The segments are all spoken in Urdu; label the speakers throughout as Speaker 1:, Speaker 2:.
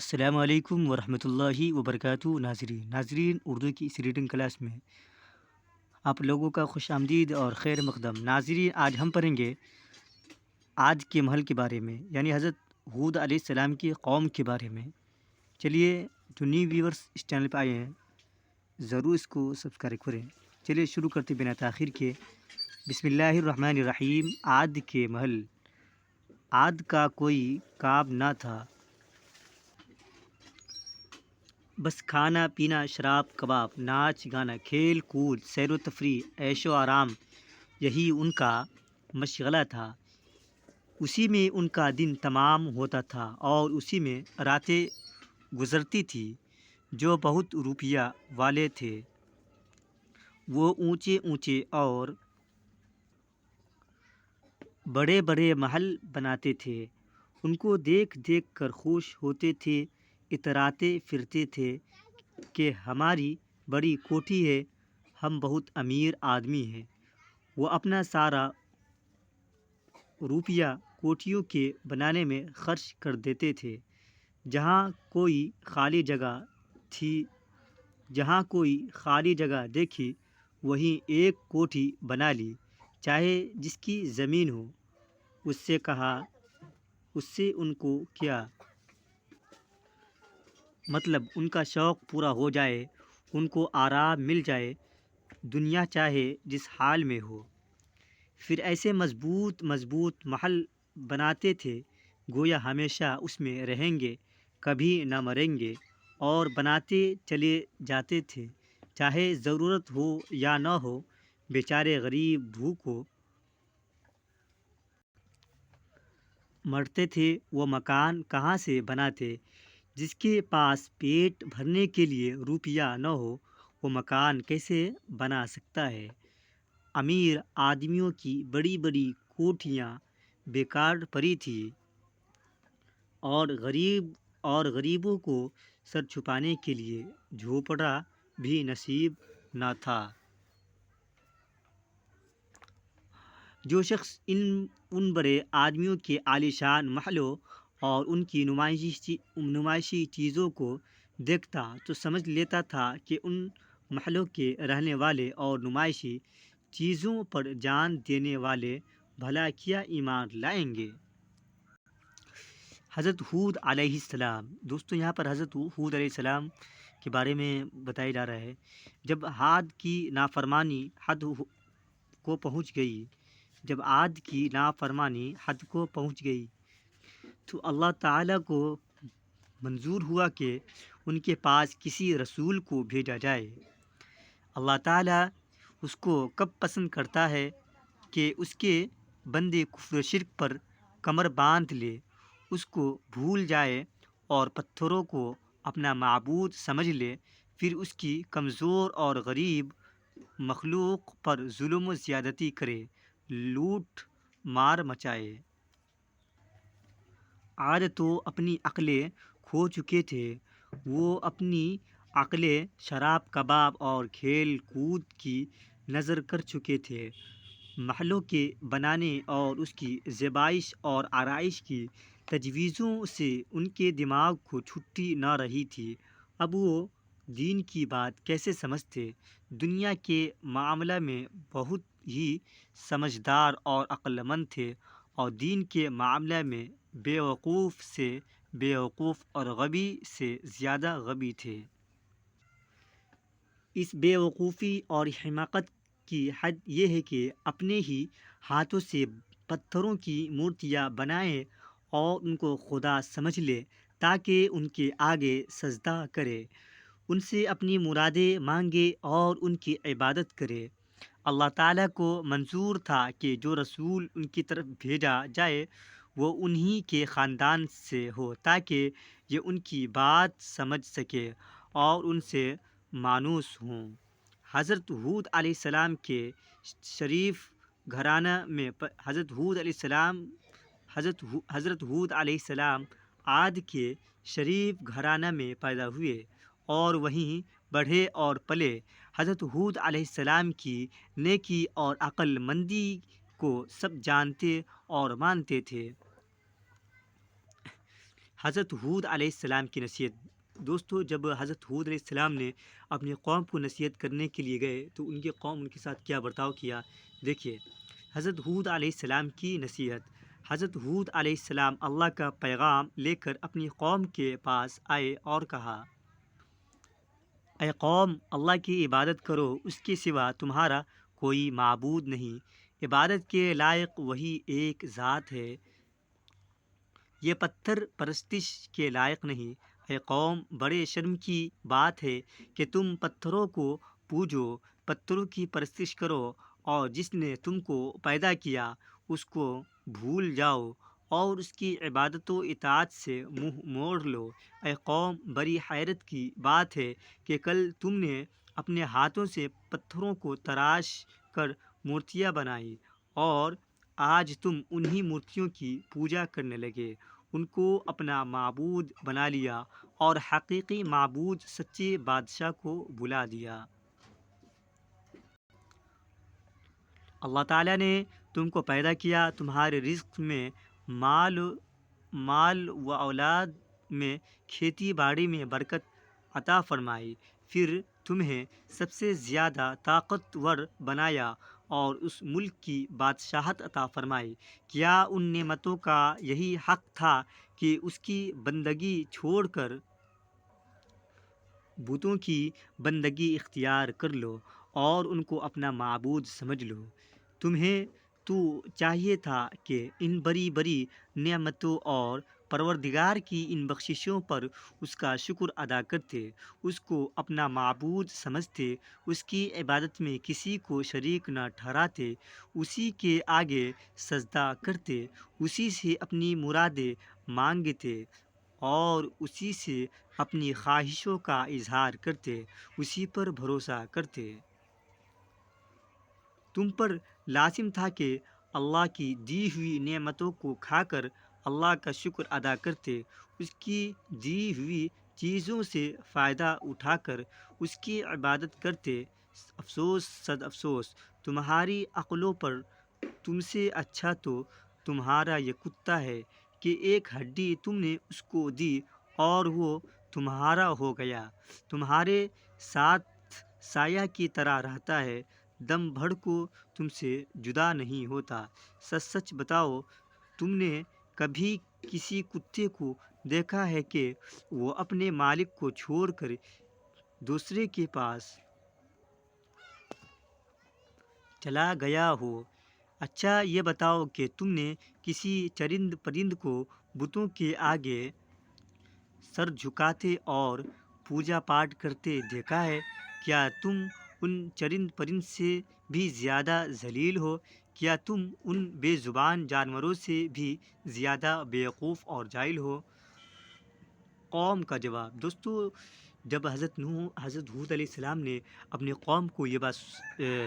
Speaker 1: السلام علیکم ورحمۃ اللہ وبرکاتہ ناظرین اردو کی اس ریڈنگ کلاس میں آپ لوگوں کا خوش آمدید اور خیر مقدم ناظرین، آج ہم پڑھیں گے عاد کے محل کے بارے میں، یعنی حضرت ہود علیہ السلام کی قوم کے بارے میں۔ چلیے، جو نیو ویورس اس چینل پہ آئے ہیں ضرور اس کو سبسکرائب کریں۔ چلیے شروع کرتے بنا تاخیر کے۔ بسم اللہ الرحمن الرحیم۔ عاد کے محل۔ عاد کا کوئی کام نہ تھا، بس کھانا پینا، شراب کباب، ناچ گانا، کھیل کود، سیر و تفریح، عیش و آرام، یہی ان کا مشغلہ تھا۔ اسی میں ان کا دن تمام ہوتا تھا اور اسی میں راتیں گزرتی تھی۔ جو بہت روپیہ والے تھے وہ اونچے اونچے اور بڑے بڑے محل بناتے تھے۔ ان کو دیکھ دیکھ کر خوش ہوتے تھے، اتراتے پھرتے تھے کہ ہماری بڑی کوٹھی ہے، ہم بہت امیر آدمی ہیں۔ وہ اپنا سارا روپیہ کوٹھیوں کے بنانے میں خرچ کر دیتے تھے۔ جہاں کوئی خالی جگہ دیکھی وہیں ایک کوٹھی بنا لی، چاہے جس کی زمین ہو۔ اس سے ان کو کیا مطلب، ان کا شوق پورا ہو جائے، ان کو آرام مل جائے، دنیا چاہے جس حال میں ہو۔ پھر ایسے مضبوط مضبوط محل بناتے تھے گویا ہمیشہ اس میں رہیں گے، کبھی نہ مریں گے، اور بناتے چلے جاتے تھے، چاہے ضرورت ہو یا نہ ہو۔ بیچارے غریب بھوکوں مرتے تھے، وہ مکان کہاں سے بناتے؟ جس کے پاس پیٹ بھرنے کے لیے روپیہ نہ ہو وہ مکان کیسے بنا سکتا ہے؟ امیر آدمیوں کی بڑی بڑی کوٹھیاں بیکار پڑی تھیں اور غریبوں کو سر چھپانے کے لیے جھونپڑا بھی نصیب نہ تھا۔ جو شخص ان بڑے آدمیوں کے عالیشان محلوں اور ان کی نمائشی چیزوں کو دیکھتا تو سمجھ لیتا تھا کہ ان محلوں کے رہنے والے اور نمائشی چیزوں پر جان دینے والے بھلا کیا ایمان لائیں گے۔ حضرت ہود علیہ السلام۔ دوستو، یہاں پر حضرت ہود علیہ السلام کے بارے میں بتایا جا رہا ہے۔ جب عاد کی نافرمانی حد کو پہنچ گئی تو اللہ تعالیٰ کو منظور ہوا کہ ان کے پاس کسی رسول کو بھیجا جائے۔ اللہ تعالیٰ اس کو کب پسند کرتا ہے کہ اس کے بندے کفر و شرک پر کمر باندھ لے، اس کو بھول جائے اور پتھروں کو اپنا معبود سمجھ لے، پھر اس کی کمزور اور غریب مخلوق پر ظلم و زیادتی کرے، لوٹ مار مچائے۔ عاد تو اپنی عقلیں کھو چکے تھے۔ وہ اپنی عقلیں شراب کباب اور کھیل کود کی نذر کر چکے تھے۔ محلوں کے بنانے اور اس کی زیبائش اور آرائش کی تجویزوں سے ان کے دماغ کو چھٹی نہ رہی تھی۔ اب وہ دین کی بات کیسے سمجھتے؟ دنیا کے معاملہ میں بہت ہی سمجھدار اور عقل مند تھے، اور دین کے معاملہ میں بیوقوف سے بیوقوف اور غبی سے زیادہ غبی تھے۔ اس بیوقوفی اور حماقت کی حد یہ ہے کہ اپنے ہی ہاتھوں سے پتھروں کی مورتیاں بنائے اور ان کو خدا سمجھ لے تاکہ ان کے آگے سجدہ کرے، ان سے اپنی مرادیں مانگے اور ان کی عبادت کرے۔ اللہ تعالیٰ کو منظور تھا کہ جو رسول ان کی طرف بھیجا جائے وہ انہی کے خاندان سے ہو تاکہ یہ ان کی بات سمجھ سکے اور ان سے مانوس ہوں۔ حضرت ہود علیہ السلام کے شریف گھرانہ میں حضرت ہود علیہ السلام عاد کے شریف گھرانہ میں پیدا ہوئے اور وہیں بڑھے اور پلے۔ حضرت ہود علیہ السلام کی نیکی اور عقل مندی کو سب جانتے اور مانتے تھے۔ حضرت ہود علیہ السلام کی نصیحت۔ دوستو، جب حضرت ہود علیہ السلام نے اپنی قوم کو نصیحت کرنے کے لیے گئے تو ان کی قوم ان کے ساتھ کیا برتاؤ کیا، دیکھیے حضرت ہود علیہ السلام کی نصیحت۔ حضرت ہود علیہ السلام اللہ کا پیغام لے کر اپنی قوم کے پاس آئے اور کہا، اے قوم، اللہ کی عبادت کرو، اس کے سوا تمہارا کوئی معبود نہیں، عبادت کے لائق وہی ایک ذات ہے، یہ پتھر پرستش کے لائق نہیں۔ اے قوم، بڑے شرم کی بات ہے کہ تم پتھروں کو پوجو، پتھروں کی پرستش کرو، اور جس نے تم کو پیدا کیا اس کو بھول جاؤ اور اس کی عبادت و اطاعت سے منہ موڑ لو۔ اے قوم، بڑی حیرت کی بات ہے کہ کل تم نے اپنے ہاتھوں سے پتھروں کو تراش کر مورتیاں بنائی اور آج تم انہی مورتیوں کی پوجا کرنے لگے، ان کو اپنا معبود بنا لیا اور حقیقی معبود سچے بادشاہ کو بھلا دیا۔ اللہ تعالیٰ نے تم کو پیدا کیا، تمہارے رزق میں مال و اولاد میں، کھیتی باڑی میں برکت عطا فرمائی، پھر تمہیں سب سے زیادہ طاقتور بنایا اور اس ملک کی بادشاہت عطا فرمائی۔ کیا ان نعمتوں کا یہی حق تھا کہ اس کی بندگی چھوڑ کر بتوں کی بندگی اختیار کر لو اور ان کو اپنا معبود سمجھ لو؟ تمہیں تو چاہیے تھا کہ ان بڑی بڑی نعمتوں اور پروردگار کی ان بخششوں پر اس کا شکر ادا کرتے، اس کو اپنا معبود سمجھتے، اس کی عبادت میں کسی کو شریک نہ ٹھہراتے، اسی کے آگے سجدہ کرتے، اسی سے اپنی مرادیں مانگتے اور اسی سے اپنی خواہشوں کا اظہار کرتے، اسی پر بھروسہ کرتے۔ تم پر لازم تھا کہ اللہ کی دی ہوئی نعمتوں کو کھا کر اللہ کا شکر ادا کرتے، اس کی دی ہوئی چیزوں سے فائدہ اٹھا کر اس کی عبادت کرتے۔ افسوس، صد افسوس تمہاری عقلوں پر، تم سے اچھا تو تمہارا یہ کتا ہے کہ ایک ہڈی تم نے اس کو دی اور وہ تمہارا ہو گیا، تمہارے ساتھ سایہ کی طرح رہتا ہے، دم بھر کو تم سے جدا نہیں ہوتا۔ سچ سچ بتاؤ، تم نے کبھی کسی کتے کو دیکھا ہے کہ وہ اپنے مالک کو چھوڑ کر دوسرے کے پاس چلا گیا ہو؟ اچھا یہ بتاؤ کہ تم نے کسی چرند پرند کو بتوں کے آگے سر جھکاتے اور پوجا پاٹ کرتے دیکھا ہے؟ کیا تم ان چرند پرند سے بھی زیادہ ذلیل ہو؟ کیا تم ان بے زبان جانوروں سے بھی زیادہ بیوقوف اور جاہل ہو؟ قوم کا جواب۔ دوستو، جب حضرت ہود علیہ السلام نے اپنی قوم کو یہ بات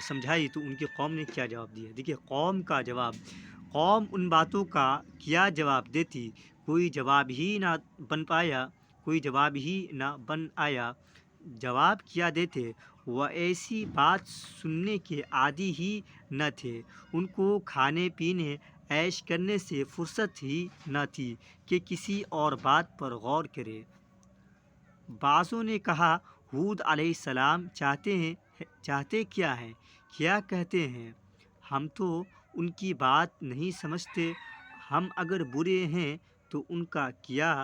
Speaker 1: سمجھائی تو ان کی قوم نے کیا جواب دیا؟ دیکھیے قوم کا جواب۔ قوم ان باتوں کا کیا جواب دیتی؟ کوئی جواب ہی نہ بن آیا۔ جواب کیا دیتے؟ وہ ایسی بات سننے کے عادی ہی نہ تھے، ان کو کھانے پینے عیش کرنے سے فرصت ہی نہ تھی کہ کسی اور بات پر غور کرے۔ بعضوں نے کہا، ہود علیہ السلام چاہتے کیا ہیں، کیا کہتے ہیں؟ ہم تو ان کی بات نہیں سمجھتے، ہم اگر برے ہیں تو ان کا کیا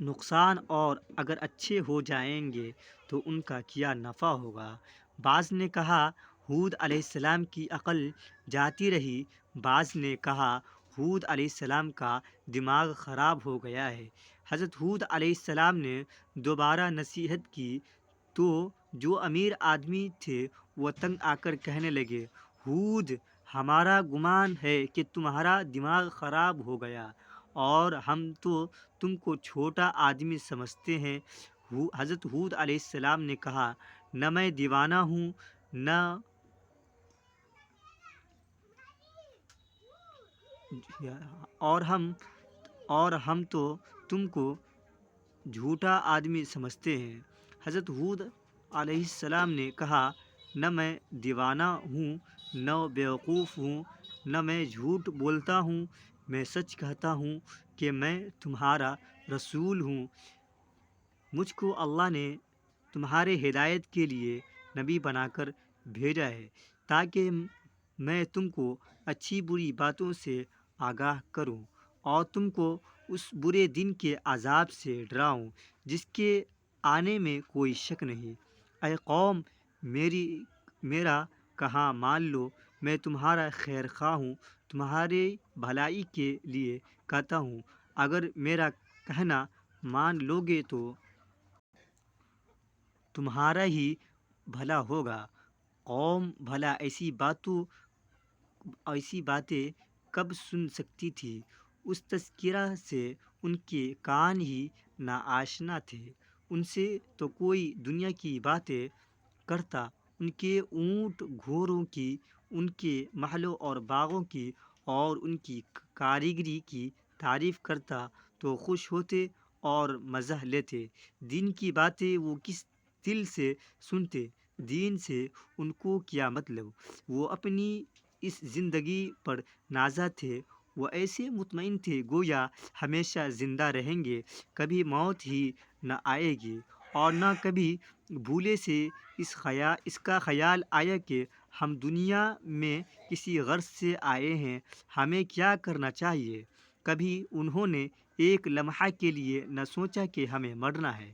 Speaker 1: نقصان اور اگر اچھے ہو جائیں گے تو ان کا کیا نفع ہوگا۔ بعض نے کہا ہود علیہ السلام کی عقل جاتی رہی، بعض نے کہا ہود علیہ السلام کا دماغ خراب ہو گیا ہے۔ حضرت ہود علیہ السلام نے دوبارہ نصیحت کی تو جو امیر آدمی تھے وہ تنگ آ کر کہنے لگے، ہود، ہمارا گمان ہے کہ تمہارا دماغ خراب ہو گیا اور ہم تو تم کو چھوٹا آدمی سمجھتے ہیں۔ حضرت ہود علیہ السلام نے کہا، نہ میں دیوانہ ہوں اور ہم تو تم کو جھوٹا آدمی سمجھتے ہیں۔ حضرت ہود علیہ السلام نے کہا، نہ میں دیوانہ ہوں، نہ بیوقوف ہوں، نہ میں جھوٹ بولتا ہوں، میں سچ کہتا ہوں کہ میں تمہارا رسول ہوں۔ مجھ کو اللہ نے تمہارے ہدایت کے لیے نبی بنا کر بھیجا ہے تاکہ میں تم کو اچھی بری باتوں سے آگاہ کروں اور تم کو اس برے دن کے عذاب سے ڈراؤں جس کے آنے میں کوئی شک نہیں۔ اے قوم، میرا کہا مان لو، میں تمہارا خیر خواہ ہوں، تمہارے بھلائی کے لیے کہتا ہوں۔ اگر میرا کہنا مان لو گے تو تمہارا ہی بھلا ہوگا۔ قوم بھلا ایسی باتیں کب سن سکتی تھی؟ اس تذکرہ سے ان کے کان ہی ناآشنا تھے۔ ان سے تو کوئی دنیا کی باتیں کرتا، ان کے اونٹ گھوڑوں کی، ان کے محلوں اور باغوں کی اور ان کی کاریگری کی تعریف کرتا تو خوش ہوتے اور مزہ لیتے۔ دین کی باتیں وہ کس دل سے سنتے؟ دین سے ان کو کیا مطلب؟ وہ اپنی اس زندگی پر نازا تھے، وہ ایسے مطمئن تھے گویا ہمیشہ زندہ رہیں گے، کبھی موت ہی نہ آئے گی، اور نہ کبھی بھولے سے اس کا خیال آیا کہ ہم دنیا میں کسی غرض سے آئے ہیں، ہمیں کیا کرنا چاہیے۔ کبھی انہوں نے ایک لمحہ کے لیے نہ سوچا کہ ہمیں مرنا ہے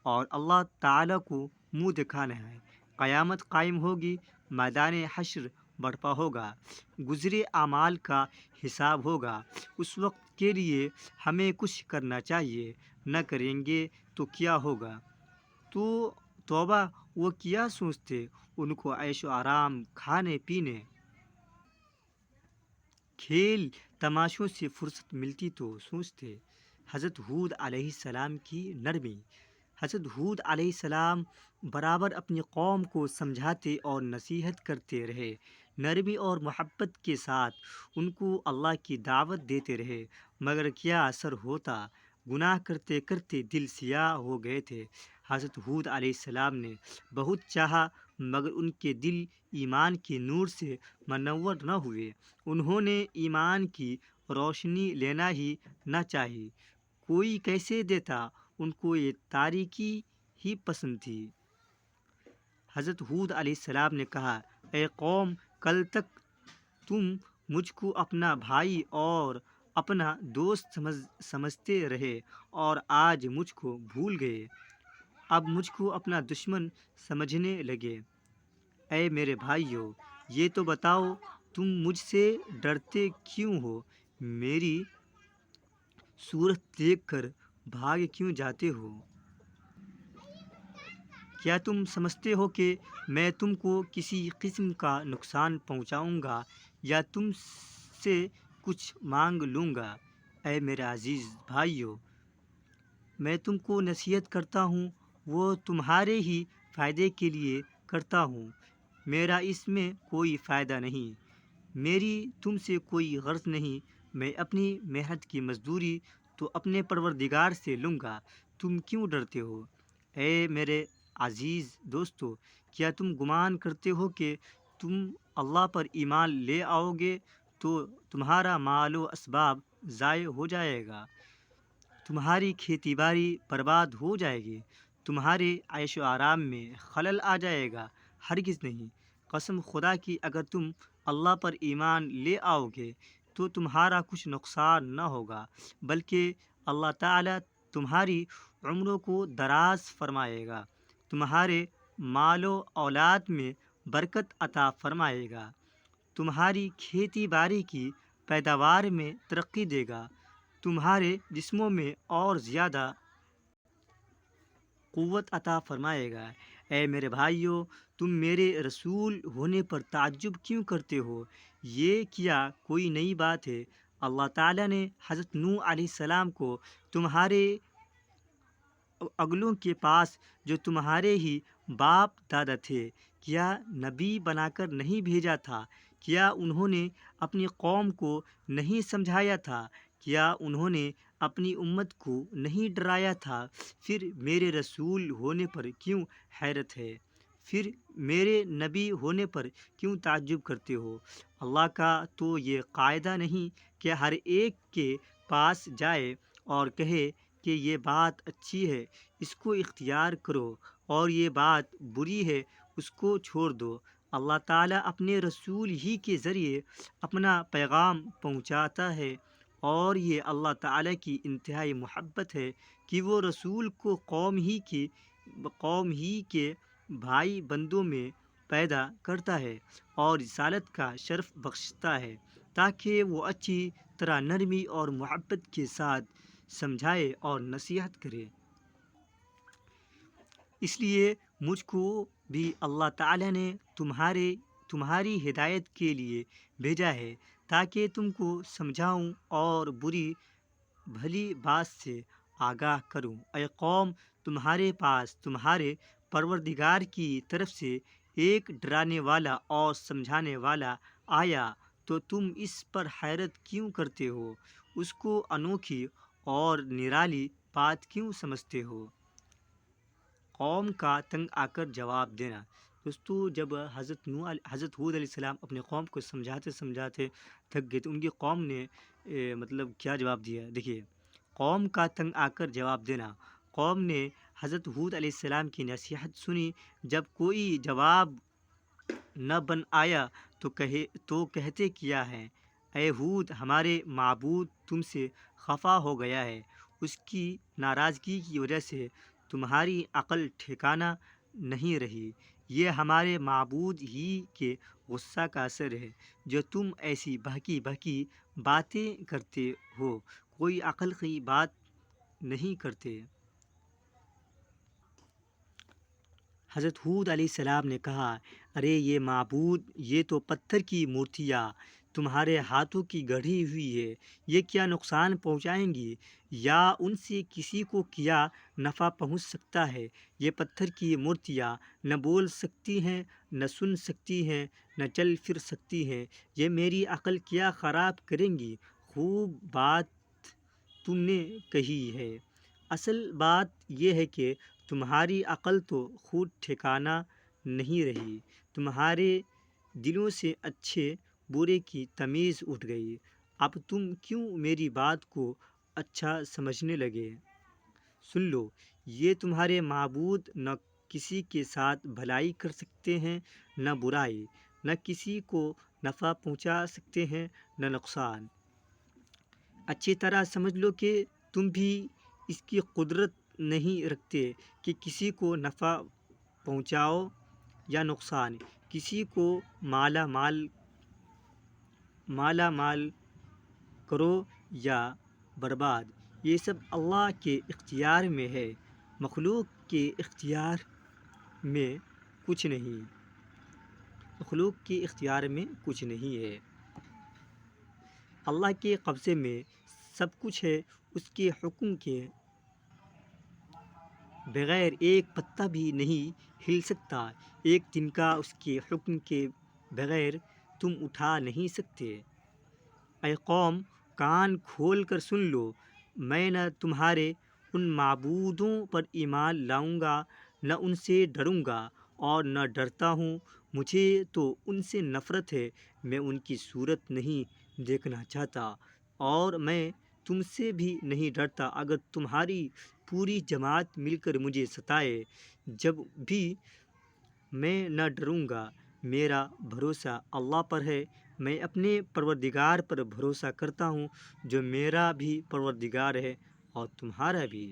Speaker 1: اور اللہ تعالیٰ کو منہ دکھانا ہے۔ قیامت قائم ہوگی، میدان حشر برپا ہوگا، گزرے اعمال کا حساب ہوگا۔ اس وقت کے لیے ہمیں کچھ کرنا چاہیے، نہ کریں گے تو کیا ہوگا؟ تو توبہ! وہ کیا سوچتے؟ ان کو عیش و آرام، کھانے پینے، کھیل تماشوں سے فرصت ملتی تو سوچتے۔ حضرت ہود علیہ السلام کی نرمی۔ حضرت ہود علیہ السلام برابر اپنی قوم کو سمجھاتے اور نصیحت کرتے رہے، نرمی اور محبت کے ساتھ ان کو اللہ کی دعوت دیتے رہے، مگر کیا اثر ہوتا؟ گناہ کرتے کرتے دل سیاہ ہو گئے تھے۔ حضرت ہود علیہ السلام نے بہت چاہا مگر ان کے دل ایمان کے نور سے منور نہ ہوئے۔ انہوں نے ایمان کی روشنی لینا ہی نہ چاہی، کوئی کیسے دیتا؟ ان کو یہ تاریکی ہی پسند تھی۔ حضرت ہود علیہ السلام نے کہا، اے قوم، کل تک تم مجھ کو اپنا بھائی اور اپنا دوست سمجھتے رہے اور آج مجھ کو بھول گئے، اب مجھ کو اپنا دشمن سمجھنے لگے۔ اے میرے بھائیو، یہ تو بتاؤ تم مجھ سے ڈرتے کیوں ہو؟ میری صورت دیکھ کر بھاگ کیوں جاتے ہو؟ کیا تم سمجھتے ہو کہ میں تم کو کسی قسم کا نقصان پہنچاؤں گا یا تم سے کچھ مانگ لوں گا؟ اے میرے عزیز بھائیو، میں تم کو نصیحت کرتا ہوں، وہ تمہارے ہی فائدے کے لیے کرتا ہوں، میرا اس میں کوئی فائدہ نہیں، میری تم سے کوئی غرض نہیں، میں اپنی محنت کی مزدوری تو اپنے پروردگار سے لوں گا، تم کیوں ڈرتے ہو؟ اے میرے عزیز دوستو، کیا تم گمان کرتے ہو کہ تم اللہ پر ایمان لے آؤ گے تو تمہارا مال و اسباب ضائع ہو جائے گا، تمہاری کھیتی باڑی برباد ہو جائے گی، تمہارے عیش و آرام میں خلل آ جائے گا؟ ہرگز نہیں۔ قسم خدا کی اگر تم اللہ پر ایمان لے آؤ گے تو تمہارا کچھ نقصان نہ ہوگا، بلکہ اللہ تعالیٰ تمہاری عمروں کو دراز فرمائے گا، تمہارے مال و اولاد میں برکت عطا فرمائے گا، تمہاری کھیتی باڑی کی پیداوار میں ترقی دے گا، تمہارے جسموں میں اور زیادہ قوت عطا فرمائے گا۔ اے میرے بھائیو، تم میرے رسول ہونے پر تعجب کیوں کرتے ہو؟ یہ کیا کوئی نئی بات ہے؟ اللہ تعالیٰ نے حضرت نوح علیہ السلام کو تمہارے اگلوں کے پاس جو تمہارے ہی باپ دادا تھے، کیا نبی بنا کر نہیں بھیجا تھا؟ کیا انہوں نے اپنی قوم کو نہیں سمجھایا تھا؟ کیا انہوں نے اپنی امت کو نہیں ڈرایا تھا؟ پھر میرے رسول ہونے پر کیوں حیرت ہے؟ پھر میرے نبی ہونے پر کیوں تعجب کرتے ہو؟ اللہ کا تو یہ قاعدہ نہیں کہ ہر ایک کے پاس جائے اور کہے کہ یہ بات اچھی ہے، اس کو اختیار کرو، اور یہ بات بری ہے، اس کو چھوڑ دو۔ اللہ تعالیٰ اپنے رسول ہی کے ذریعے اپنا پیغام پہنچاتا ہے، اور یہ اللہ تعالیٰ کی انتہائی محبت ہے کہ وہ رسول کو قوم ہی کے بھائی بندوں میں پیدا کرتا ہے اور رسالت کا شرف بخشتا ہے، تاکہ وہ اچھی طرح نرمی اور محبت کے ساتھ سمجھائے اور نصیحت کرے۔ اس لیے مجھ کو بھی اللہ تعالیٰ نے تمہاری ہدایت کے لیے بھیجا ہے، تاکہ تم کو سمجھاؤں اور بری بھلی بات سے آگاہ کروں۔ اے قوم، تمہارے پاس تمہارے پروردگار کی طرف سے ایک ڈرانے والا اور سمجھانے والا آیا تو تم اس پر حیرت کیوں کرتے ہو؟ اس کو انوکھی اور نرالی بات کیوں سمجھتے ہو؟ قوم کا تنگ آ کر جواب دینا۔ دوستو، جب حضرت حود علیہ السلام اپنے قوم کو سمجھاتے تھک گئے تو ان کی قوم نے کیا جواب دیا؟ دیکھیے، قوم کا تنگ آ کر جواب دینا۔ قوم نے حضرت حود علیہ السلام کی نصیحت سنی۔ جب کوئی جواب نہ بن آیا تو کہتے کیا ہے؟ اے حود، ہمارے معبود تم سے خفا ہو گیا ہے، اس کی ناراضگی کی وجہ سے تمہاری عقل ٹھکانہ نہیں رہی۔ یہ ہمارے معبود ہی کے غصہ کا اثر ہے جو تم ایسی بہکی باتیں کرتے ہو، کوئی عقل کی بات نہیں کرتے۔ حضرت حود علیہ السلام نے کہا، ارے یہ معبود، یہ تو پتھر کی مورتیاں تمہارے ہاتھوں کی گڑھی ہوئی ہے، یہ کیا نقصان پہنچائیں گی یا ان سے کسی کو کیا نفع پہنچ سکتا ہے؟ یہ پتھر کی مورتیاں نہ بول سکتی ہیں، نہ سن سکتی ہیں، نہ چل پھر سکتی ہیں، یہ میری عقل کیا خراب کریں گی؟ خوب بات تم نے کہی ہے۔ اصل بات یہ ہے کہ تمہاری عقل تو خود ٹھکانہ نہیں رہی، تمہارے دلوں سے اچھے برے کی تمیز اٹھ گئی۔ اب تم کیوں میری بات کو اچھا سمجھنے لگے؟ سن لو، یہ تمہارے معبود نہ کسی کے ساتھ بھلائی کر سکتے ہیں نہ برائی، نہ کسی کو نفع پہنچا سکتے ہیں نہ نقصان۔ اچھی طرح سمجھ لو کہ تم بھی اس کی قدرت نہیں رکھتے کہ کسی کو نفع پہنچاؤ یا نقصان، کسی کو مالا مال کرو یا برباد۔ یہ سب اللہ کے اختیار میں ہے، مخلوق کے اختیار میں کچھ نہیں ہے۔ اللہ کے قبضے میں سب کچھ ہے، اس کے حکم کے بغیر ایک پتا بھی نہیں ہل سکتا، ایک تنکا اس کے حکم کے بغیر تم اٹھا نہیں سکتے۔ اے قوم، کان کھول کر سن لو، میں نہ تمہارے ان معبودوں پر ایمان لاؤں گا، نہ ان سے ڈروں گا اور نہ ڈرتا ہوں۔ مجھے تو ان سے نفرت ہے، میں ان کی صورت نہیں دیکھنا چاہتا، اور میں تم سے بھی نہیں ڈرتا اگر تمہاری پوری جماعت مل کر مجھے ستائے۔ جب بھی میں نہ ڈروں گا، میرا بھروسہ اللہ پر ہے، میں اپنے پروردگار پر بھروسہ کرتا ہوں جو میرا بھی پروردگار ہے اور تمہارا بھی۔